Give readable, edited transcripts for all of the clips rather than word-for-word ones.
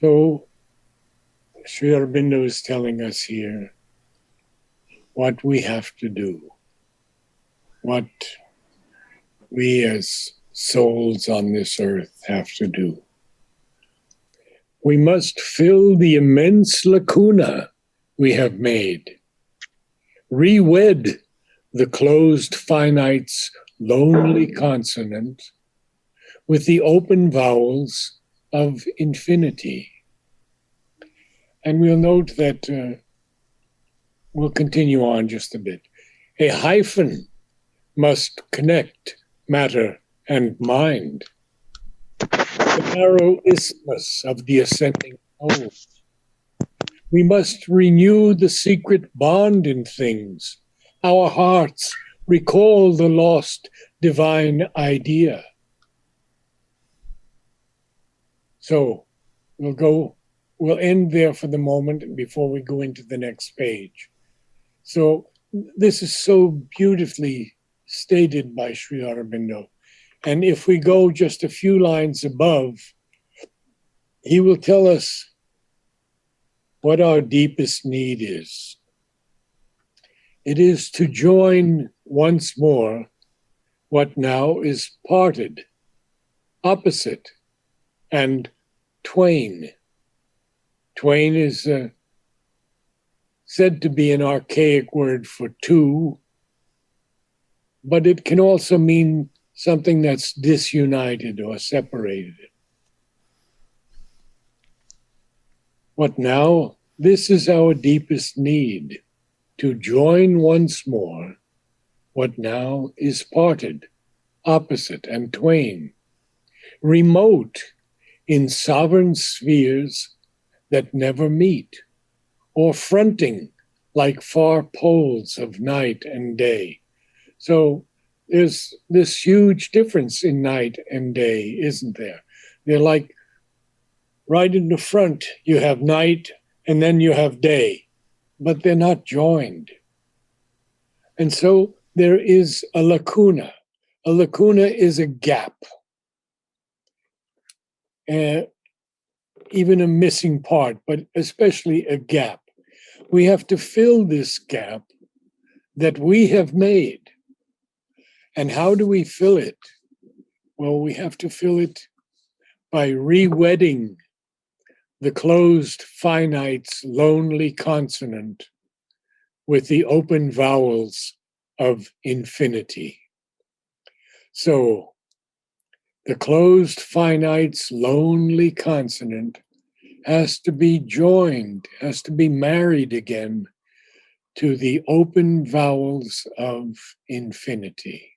So Sri Aurobindo is telling us here what we have to do, what we as souls on this earth have to do. We must fill the immense lacuna we have made, re-wed the closed finite's lonely consonant with the open vowels of infinity. And we'll note that we'll continue on just a bit. A hyphen must connect matter and mind. The narrow isthmus of the ascending soul. We must renew the secret bond in things. Our hearts recall the lost divine idea. So we'll end there for the moment before we go into the next page. So this is so beautifully stated by Sri Aurobindo. And if we go just a few lines above, he will tell us what our deepest need is. It is to join once more what now is parted, opposite, and twain. Twain is said to be an archaic word for two, but it can also mean something that's disunited or separated. What now? This is our deepest need, to join once more what now is parted, opposite, and twain, remote in sovereign spheres that never meet, or fronting like far poles of night and day. So there's this huge difference in night and day, isn't there? They're like right in the front, you have night and then you have day, but they're not joined. And so there is a lacuna. A lacuna is a gap, even a missing part, but especially a gap. We have to fill this gap that we have made. And how do we fill it? Well, we have to fill it by re-wedding the closed finite's lonely consonant with the open vowels of infinity. So the closed finite's lonely consonant has to be joined, has to be married again to the open vowels of infinity.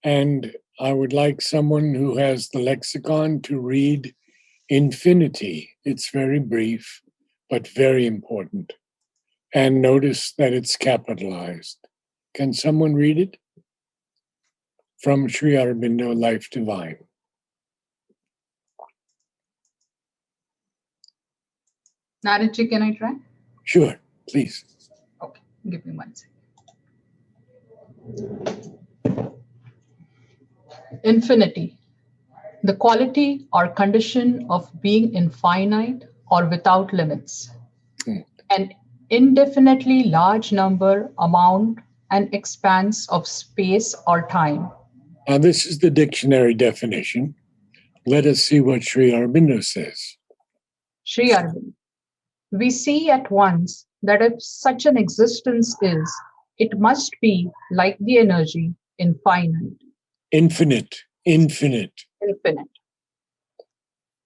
And I would like someone who has the lexicon to read infinity. It's very brief, but very important. And notice that it's capitalized. Can someone read it? From Sri Aurobindo, Life Divine. Narad, can I try? Sure, please. Okay, give me 1 second. Infinity, the quality or condition of being infinite or without limits. An indefinitely large number, amount, and expanse of space or time. Now, this is the dictionary definition. Let us see what Sri Aurobindo says. Sri Aurobindo. We see at once that if such an existence is, it must be like the energy infinite. Infinite. Infinite.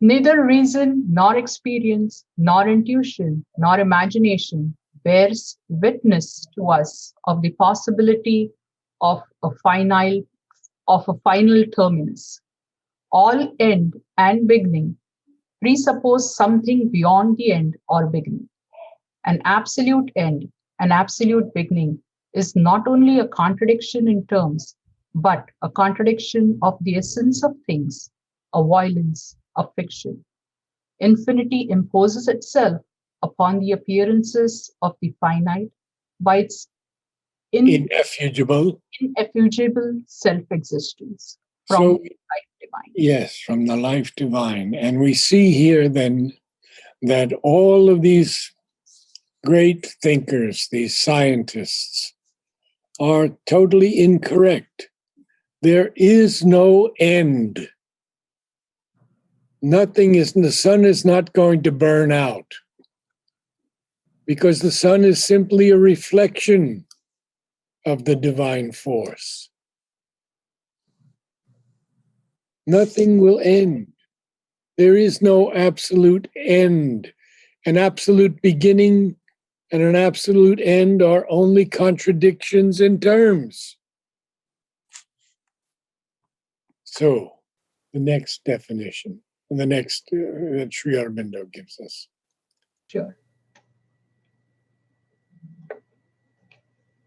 Neither reason, nor experience, nor intuition, nor imagination bears witness to us of the possibility of a final terminus. All end and beginning presuppose something beyond the end or beginning. An absolute end, an absolute beginning is not only a contradiction in terms, but a contradiction of the essence of things, a violence, a fiction. Infinity imposes itself upon the appearances of the finite by its ineffugible self-existence from life divine. Yes, from the life divine. And we see here then that all of these great thinkers, these scientists, are totally incorrect. There is no end. The sun is not going to burn out because the sun is simply a reflection of the divine force. Nothing will end. There is no absolute end. An absolute beginning and an absolute end are only contradictions in terms. So, the next definition, the next that Sri Aurobindo gives us. Sure.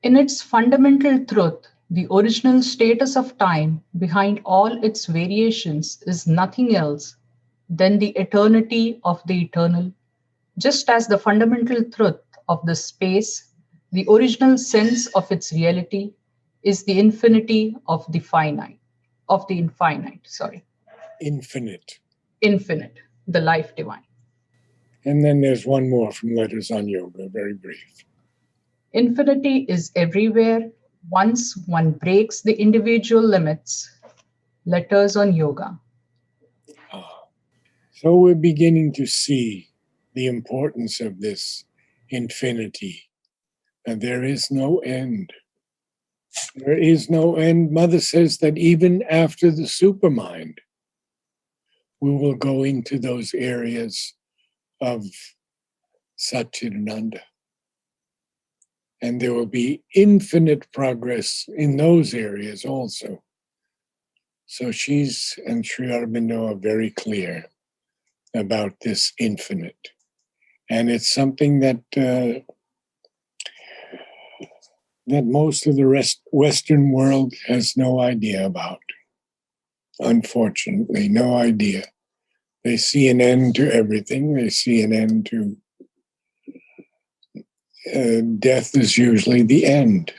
In its fundamental truth, the original status of time behind all its variations is nothing else than the eternity of the eternal, just as the fundamental truth of the space, the original sense of its reality, is the infinity of the finite, of the infinite, Infinite. infinite, the life divine. And then there's one more from Letters on Yoga, very brief. Infinity is everywhere once one breaks the individual limits. Letters on Yoga. So we're beginning to see the importance of this infinity, and there is no end. There is no end. Mother says that even after the supermind, we will go into those areas of Satchidananda. And there will be infinite progress in those areas also. So she's and Sri Aurobindo are very clear about this infinite. And it's something that that most of the Western world has no idea about. Unfortunately, no idea. They see an end to everything. They see an end to death is usually the end,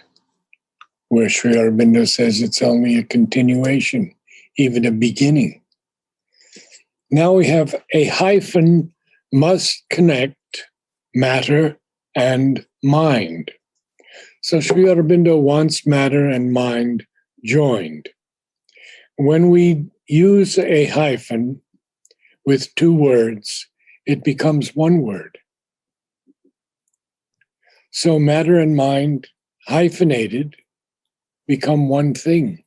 where Sri Aurobindo says it's only a continuation, even a beginning. Now we have a hyphen must connect matter and mind. So Sri Aurobindo wants matter and mind joined. When we use a hyphen with two words, it becomes one word. So matter and mind, hyphenated, become one thing.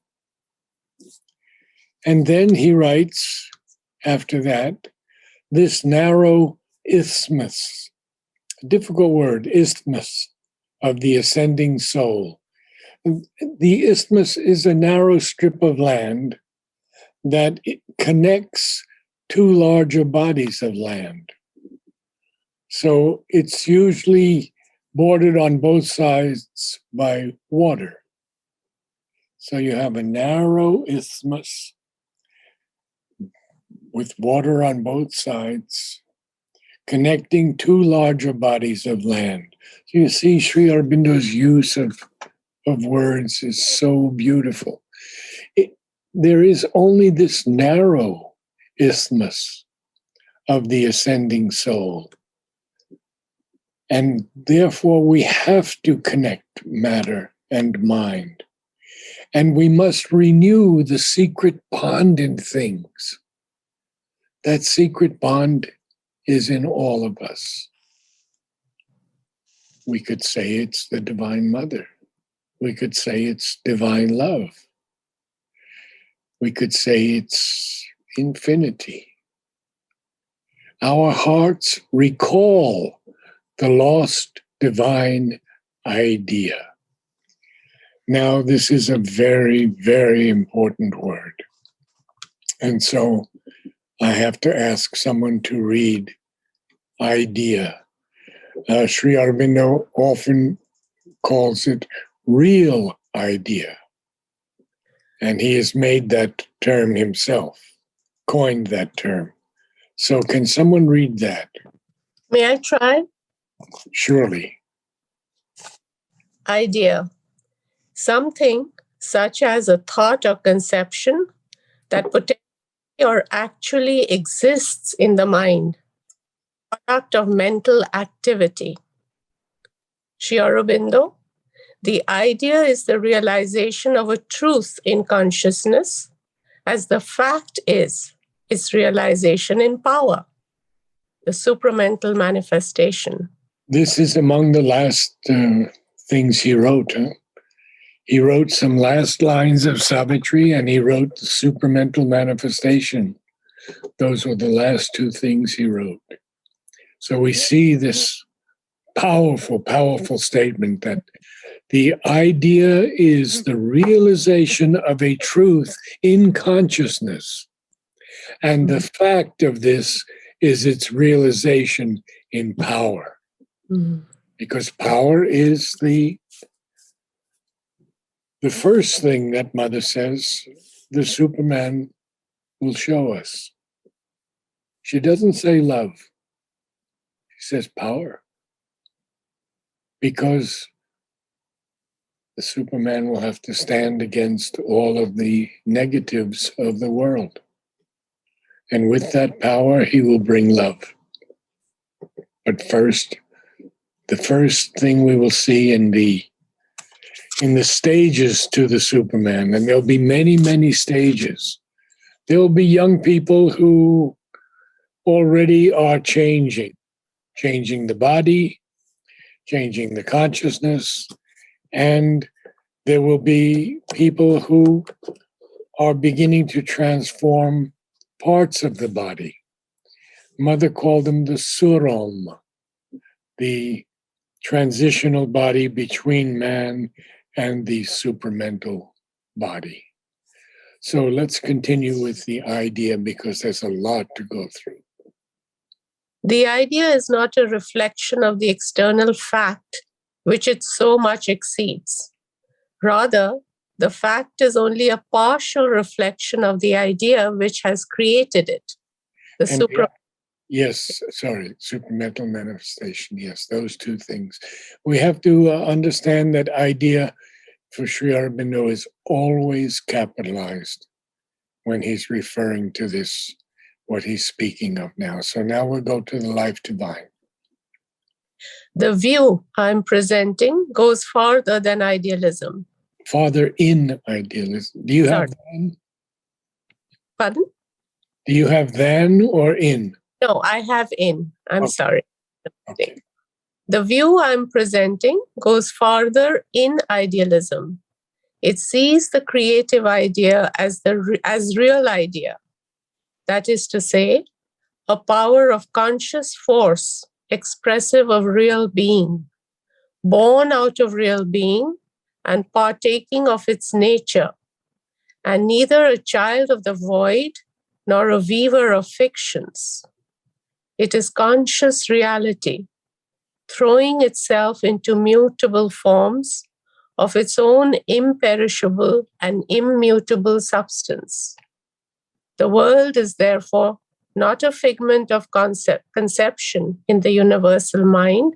And then he writes, after that, this narrow isthmus, a difficult word, isthmus, of the ascending soul. The isthmus is a narrow strip of land that connects two larger bodies of land. So it's usually bordered on both sides by water. So you have a narrow isthmus with water on both sides, connecting two larger bodies of land. So you see, Sri Aurobindo's use of words is so beautiful. There is only this narrow isthmus of the ascending soul. And therefore, we have to connect matter and mind. And we must renew the secret bond in things. That secret bond is in all of us. We could say it's the Divine Mother. We could say it's divine love. We could say it's infinity. Our hearts recall the lost divine idea. Now, this is a very, very important word. And so I have to ask someone to read idea. Sri Aurobindo often calls it real idea. And he has made that term himself, coined that term. So can someone read that? May I try? Surely. Idea. Something such as a thought or conception that potentially or actually exists in the mind, product of mental activity. Sri Aurobindo, the idea is the realization of a truth in consciousness, as the fact is its realization in power, the supramental manifestation. This is among the last things he wrote. Huh? He wrote some last lines of Savitri, and he wrote the supramental manifestation. Those were the last two things he wrote. So we see this powerful, powerful statement that the idea is the realization of a truth in consciousness. And the fact of this is its realization in power. Mm-hmm. Because power is the first thing that Mother says the Superman will show us. She doesn't say love. She says power. Because the Superman will have to stand against all of the negatives of the world. And with that power, he will bring love. But first, the first thing we will see in the stages to the Superman, and there'll be many, many stages. There will be young people who already are changing the body, changing the consciousness, and there will be people who are beginning to transform parts of the body. Mother called them the surom, the transitional body between man and the supramental body. So let's continue with the idea because there's a lot to go through. The idea is not a reflection of the external fact, which it so much exceeds. Rather, the fact is only a partial reflection of the idea which has created it. Yes, sorry, supramental manifestation. Yes, those two things. We have to understand that idea for Sri Aurobindo is always capitalized when he's referring to this, what he's speaking of now. So now we'll go to the life divine. The view I'm presenting goes farther than idealism. Farther in idealism. Do you have than? Pardon? Do you have than or in? No, I have in. I'm sorry. Okay. The view I'm presenting goes farther in idealism. It sees the creative idea as real idea. That is to say, a power of conscious force expressive of real being, born out of real being and partaking of its nature, and neither a child of the void nor a weaver of fictions. It is conscious reality, throwing itself into mutable forms of its own imperishable and immutable substance. The world is therefore not a figment of conception in the universal mind,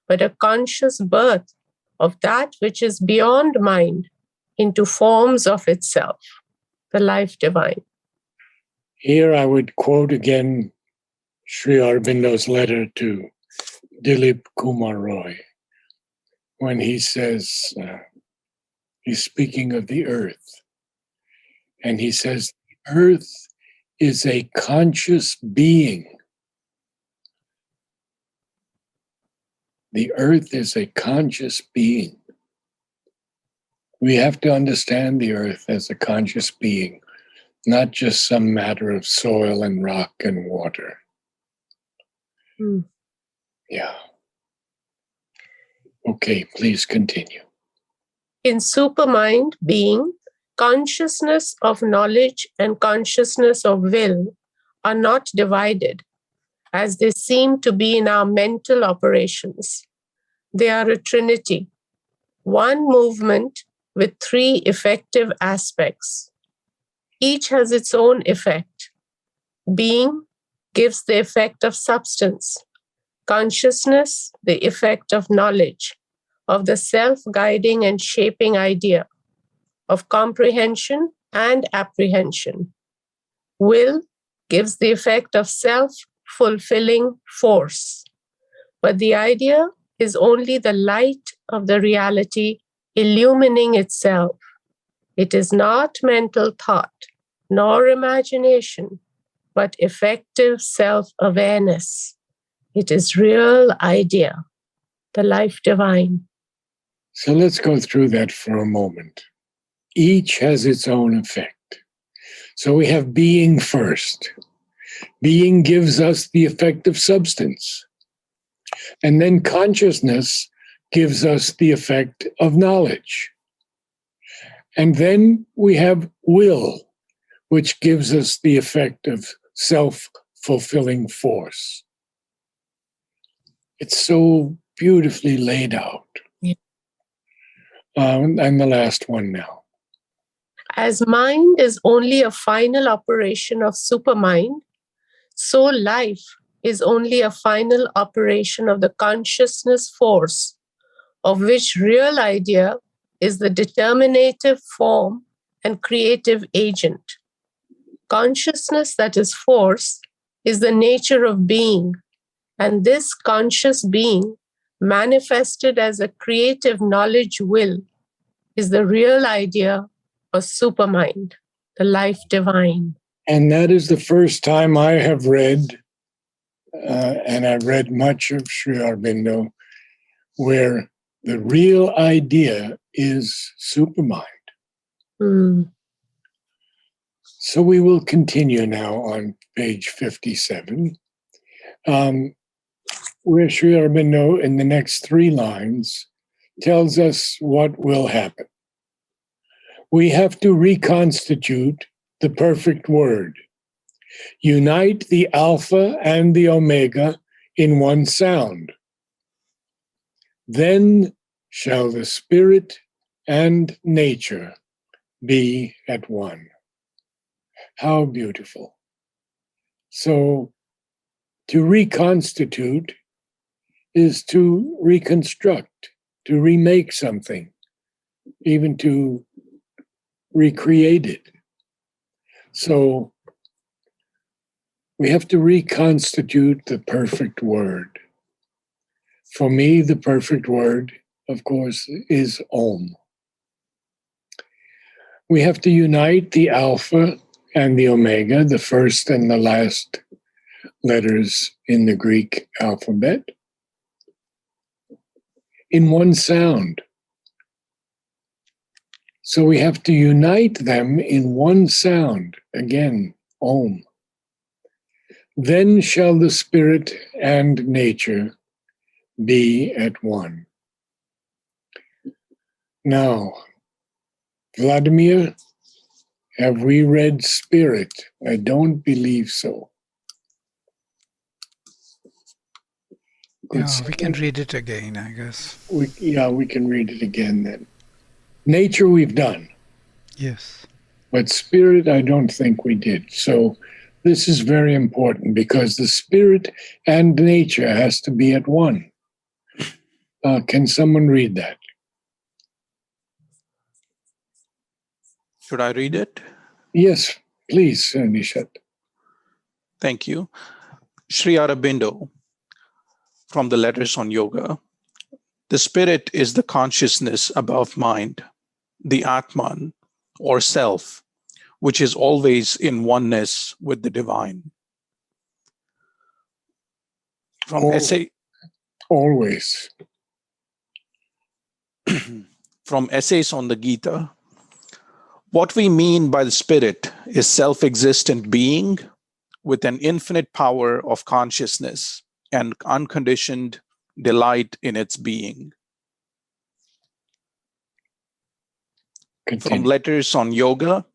but a conscious birth of that which is beyond mind into forms of itself, the life divine. Here I would quote again Sri Aurobindo's letter to Dilip Kumar Roy when he says, he's speaking of the earth, and he says, the earth is a conscious being. The earth is a conscious being. We have to understand the earth as a conscious being, not just some matter of soil and rock and water. Yeah. Okay, please continue. In supermind being, consciousness of knowledge and consciousness of will are not divided, as they seem to be in our mental operations. They are a trinity, one movement with three effective aspects. Each has its own effect. Being gives the effect of substance, consciousness, the effect of knowledge, of the self-guiding and shaping idea, of comprehension and apprehension. Will gives the effect of self-fulfilling force. But the idea is only the light of the reality illumining itself. It is not mental thought, nor imagination, but effective self-awareness. It is real idea, the life divine. So let's go through that for a moment. Each has its own effect. So we have being first. Being gives us the effect of substance. And then consciousness gives us the effect of knowledge. And then we have will, which gives us the effect of self-fulfilling force. It's so beautifully laid out. Yeah. And the last one now. As mind is only a final operation of supermind, so life is only a final operation of the consciousness force, of which real idea is the determinative form and creative agent. Consciousness, that is force, is the nature of being, and this conscious being, manifested as a creative knowledge will, is the real idea of supermind, the life divine. And that is the first time I have read, and I've read much of Sri Aurobindo, where the real idea is supermind. Mm. So we will continue now on page 57, where Sri Aurobindo in the next 3 lines tells us what will happen. We have to reconstitute the perfect word, unite the alpha and the omega in one sound. Then shall the spirit and nature be at one. How beautiful. So to reconstitute is to reconstruct, to remake something, even to recreate it. So we have to reconstitute the perfect word. For me, the perfect word, of course, is Om. We have to unite the alpha and the omega, the first and the last letters in the Greek alphabet, in one sound. So we have to unite them in one sound, again, Om. Then shall the spirit and nature be at one. Now, Vladimir, have we read Spirit? I don't believe so. Yeah, we can read it again, I guess. We can read it again then. Nature we've done. Yes. But spirit, I don't think we did. So this is very important because the spirit and nature has to be at one. Can someone read that? Should I read it? Yes, please, Nishat. Thank you. Sri Aurobindo, from the Letters on Yoga. The spirit is the consciousness above mind, the Atman, or self, which is always in oneness with the divine. From Always. From Essays on the Gita, what we mean by the spirit is self-existent being with an infinite power of consciousness and unconditioned delight in its being. Continue. From Letters on Yoga,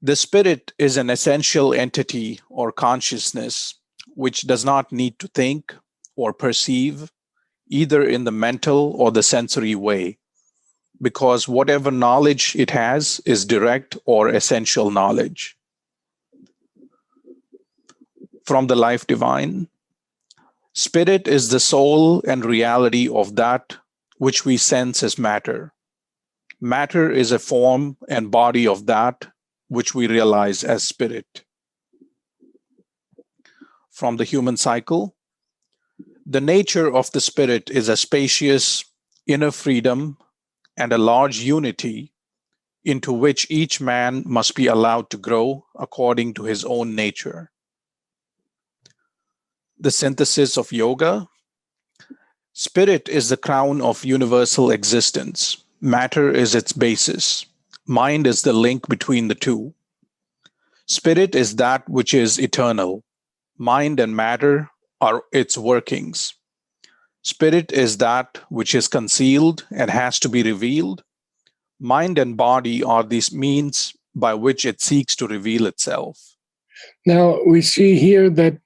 the spirit is an essential entity or consciousness which does not need to think or perceive either in the mental or the sensory way, because whatever knowledge it has is direct or essential knowledge. From the Life Divine, spirit is the soul and reality of that which we sense as matter. Matter is a form and body of that which we realize as spirit. from the human cycle. The nature of the spirit is a spacious inner freedom and a large unity into which each man must be allowed to grow according to his own nature. The synthesis of yoga. Spirit is the crown of universal existence. Matter is its basis. Mind is the link between the two. Spirit is that which is eternal. Mind and matter are its workings. Spirit is that which is concealed and has to be revealed. Mind and body are these means by which it seeks to reveal itself. Now, we see here that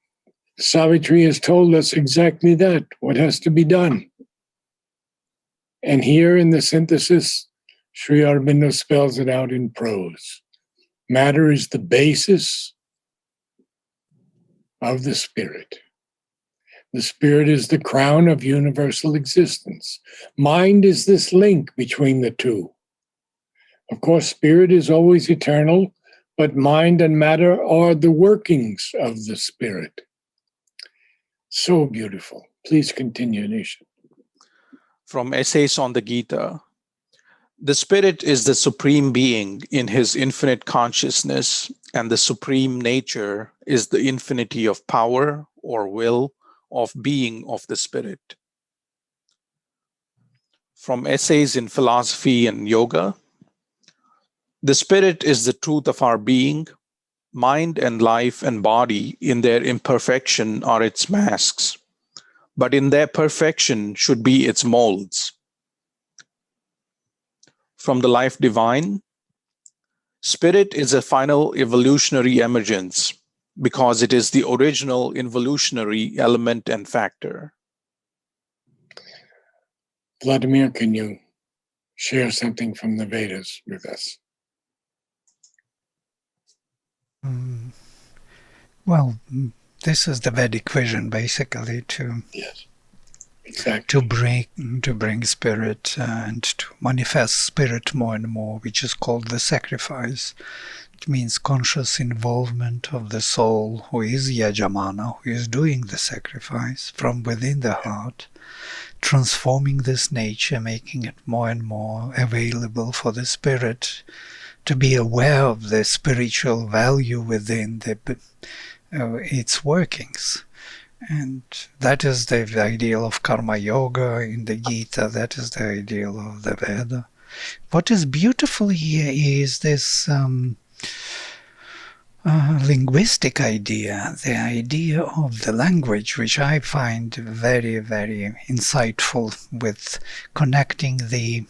Savitri has told us exactly that, what has to be done. And here in the synthesis, Sri Aurobindo spells it out in prose. Matter is the basis of the spirit. The spirit is the crown of universal existence. Mind is this link between the two. Of course, spirit is always eternal, but mind and matter are the workings of the spirit. So beautiful. Please continue, Nisha. From Essays on the Gita. The spirit is the supreme being in his infinite consciousness, and the supreme nature is the infinity of power or will of being of the spirit. From Essays in Philosophy and Yoga. The spirit is the truth of our being. Mind and life and body in their imperfection are its masks, but in their perfection should be its molds. From the Life Divine, spirit is a final evolutionary emergence because it is the original involutionary element and factor. Vladimir, can you share something from the Vedas with us? Well, this is the Vedic vision, basically, to Yes, exactly. to bring spirit and to manifest spirit more and more, which is called the sacrifice. It means conscious involvement of the soul, who is Yajamana, who is doing the sacrifice from within the heart, transforming this nature, making it more and more available for the spirit to be aware of the spiritual value within its workings. And that is the ideal of karma yoga in the Gita. That is the ideal of the Veda. What is beautiful here is this linguistic idea, the idea of the language, which I find very, very insightful, with connecting the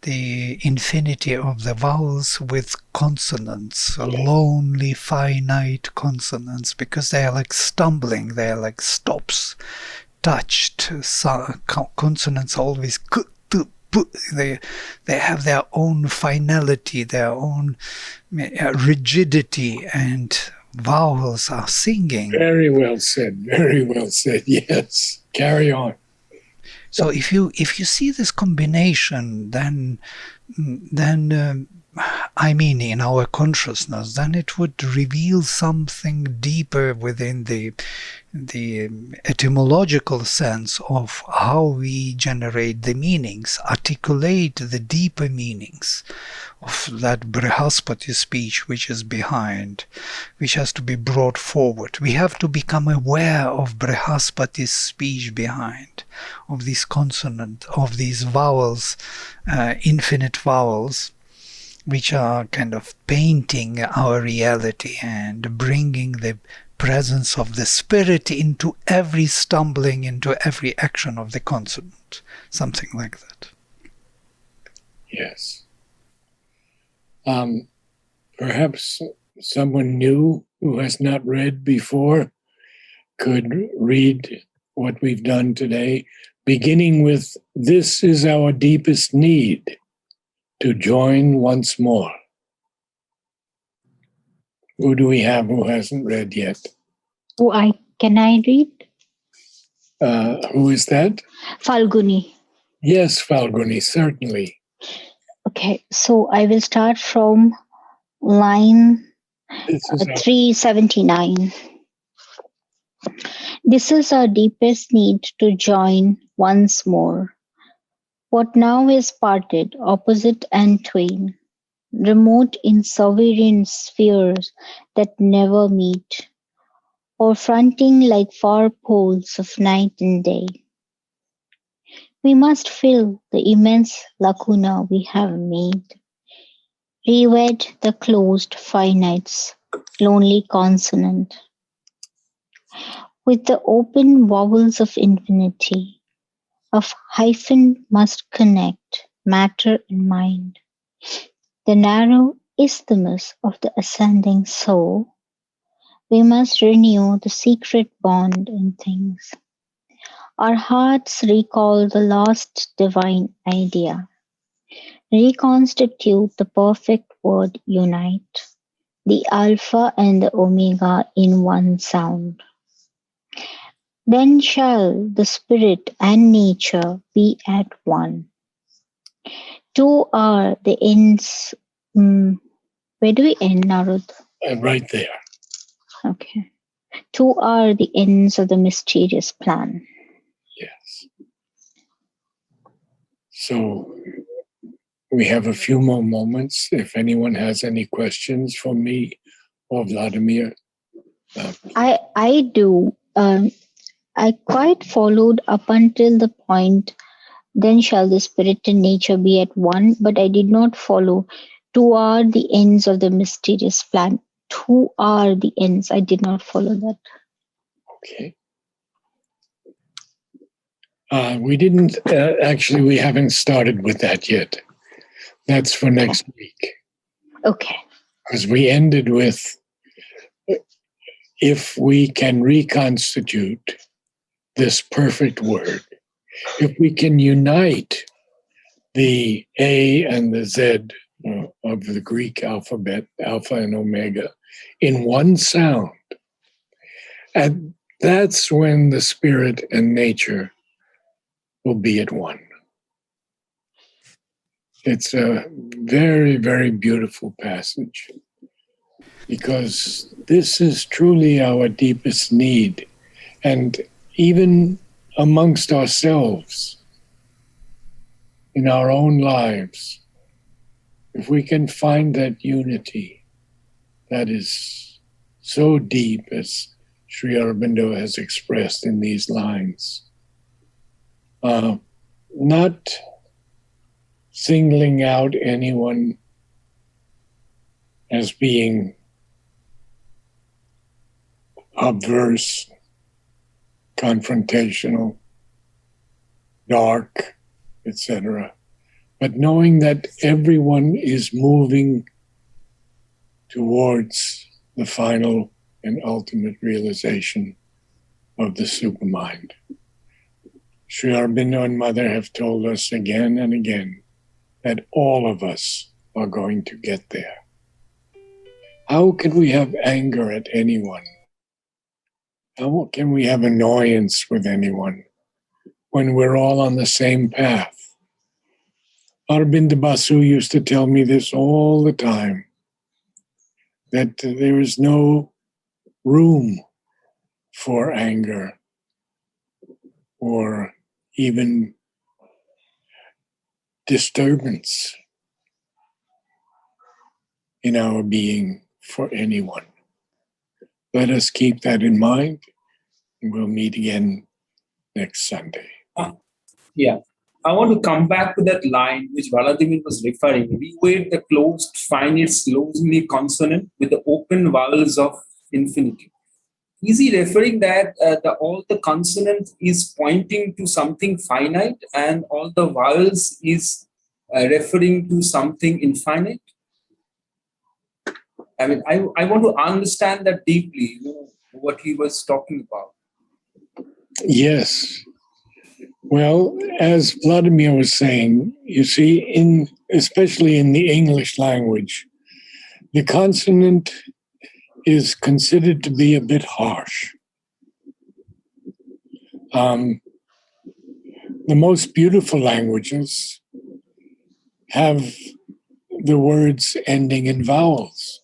infinity of the vowels with consonants, lonely, finite consonants, because they are like stumbling, they are like stops, touched. So, consonants always, they have their own finality, their own rigidity, and vowels are singing. Very well said, yes. Carry on. So if you see this combination, then I mean, in our consciousness, then it would reveal something deeper within the etymological sense of how we generate the meanings, articulate the deeper meanings of that Brihaspati speech which is behind, which has to be brought forward. We have to become aware of Brihaspati's speech behind, of these consonants, of these vowels, infinite vowels, which are kind of painting our reality and bringing the presence of the spirit into every stumbling, into every action of the consonant, something like that. Yes. Perhaps someone new who has not read before could read what we've done today, beginning with, "This is our deepest need, to join once more." Who do we have who hasn't read yet? Can I read? Who is that? Falguni. Yes, Falguni, certainly. Okay, so I will start from line This is our 379. This is our deepest need to join once more. What now is parted, opposite and twain, remote in sovereign spheres that never meet, or fronting like far poles of night and day. We must fill the immense lacuna we have made, rewed the closed finite's lonely consonant, with the open vowels of infinity. Of hyphen must connect matter and mind. The narrow isthmus of the ascending soul, we must renew the secret bond in things. Our hearts recall the lost divine idea, reconstitute the perfect word unite, the Alpha and the Omega in one sound. Then shall the spirit and nature be at one. Two are the ends. Where do we end, Narad? right there. Okay. Two are the ends of the mysterious plan. Yes. So we have a few more moments. If anyone has any questions for me or Vladimir. I do. I quite followed up until the point, then shall the spirit and nature be at one, but I did not follow. Two are the ends of the mysterious plan. Two are the ends. I did not follow that. Okay. We didn't, actually, we haven't started with that yet. That's for next week. Okay. Because we ended with, if we can reconstitute this perfect word, if we can unite the A and the Z of the Greek alphabet, Alpha and Omega, in one sound, and that's when the spirit and nature will be at one. It's a very, very beautiful passage because this is truly our deepest need. And even amongst ourselves, in our own lives, if we can find that unity that is so deep, as Sri Aurobindo has expressed in these lines, not singling out anyone as being obverse, confrontational, dark, etc., but knowing that everyone is moving towards the final and ultimate realization of the supermind. Sri Aurobindo and Mother have told us again and again that all of us are going to get there. How can we have anger at anyone? How can we have annoyance with anyone when we're all on the same path? Aurobindo Basu used to tell me this all the time, that there is no room for anger or even disturbance in our being for anyone. Let us keep that in mind, and we'll meet again next Sunday. Yeah. I want to come back to that line which Vladimir was referring. Reweight the closed finite's lonely consonant with the open vowels of infinity. Is he referring that all the consonant is pointing to something finite and all the vowels is referring to something infinite? I mean, I want to understand that deeply, what he was talking about. Yes. Well, as Vladimir was saying, you see, especially in the English language, the consonant is considered to be a bit harsh. The most beautiful languages have the words ending in vowels.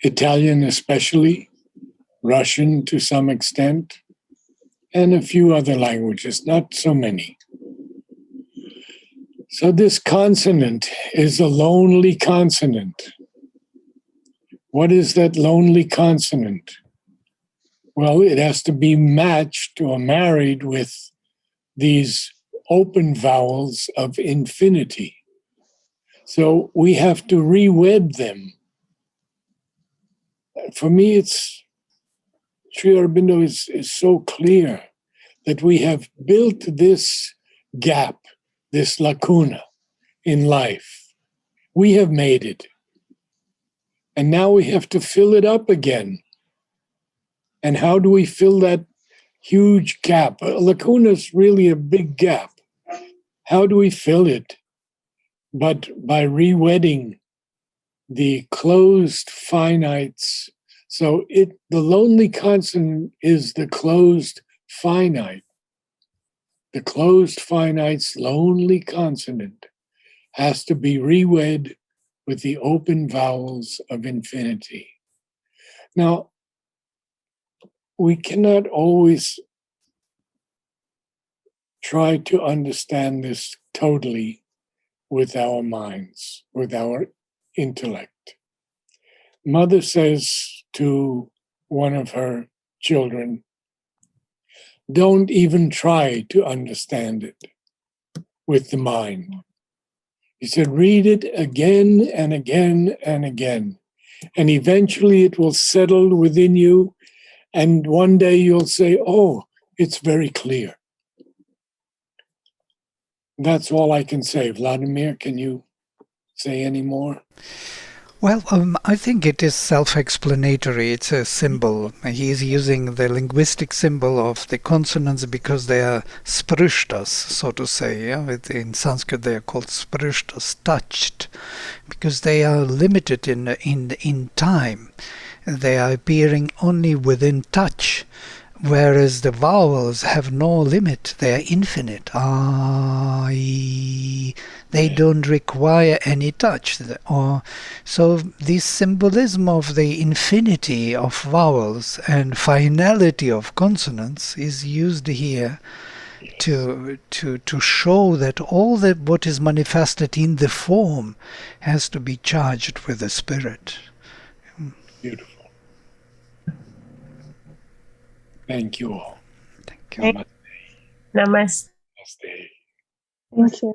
Italian especially, Russian to some extent, and a few other languages, not so many. So this consonant is a lonely consonant. What is that lonely consonant? Well, it has to be matched or married with these open vowels of infinity. So we have to re-wed them. For me, Sri Aurobindo is so clear that we have built this gap, this lacuna in life. We have made it. And now we have to fill it up again. And how do we fill that huge gap? A lacuna is really a big gap. How do we fill it? But by re-wedding the closed finites. So the lonely consonant is the closed finite. The closed finite's lonely consonant has to be re-wed with the open vowels of infinity. Now, we cannot always try to understand this totally with our minds, with our intellect. Mother says to one of her children, don't even try to understand it with the mind. He said, read it again and again and again, and eventually it will settle within you, and one day you'll say, oh, it's very clear. That's all I can say. Vladimir, can you say any more? Well, I think it is self-explanatory. It's a symbol. He is using the linguistic symbol of the consonants because they are sprushtas, so to say. Yeah? In Sanskrit, they are called sprushtas, touched, because they are limited in time. They are appearing only within touch, whereas the vowels have no limit. They are infinite. They don't require any touch. So this symbolism of the infinity of vowels and finality of consonants is used here to show that all that what is manifested in the form has to be charged with the spirit. Beautiful. Thank you all. Thank you. Namaste. Namaste. Namaste. Thank you.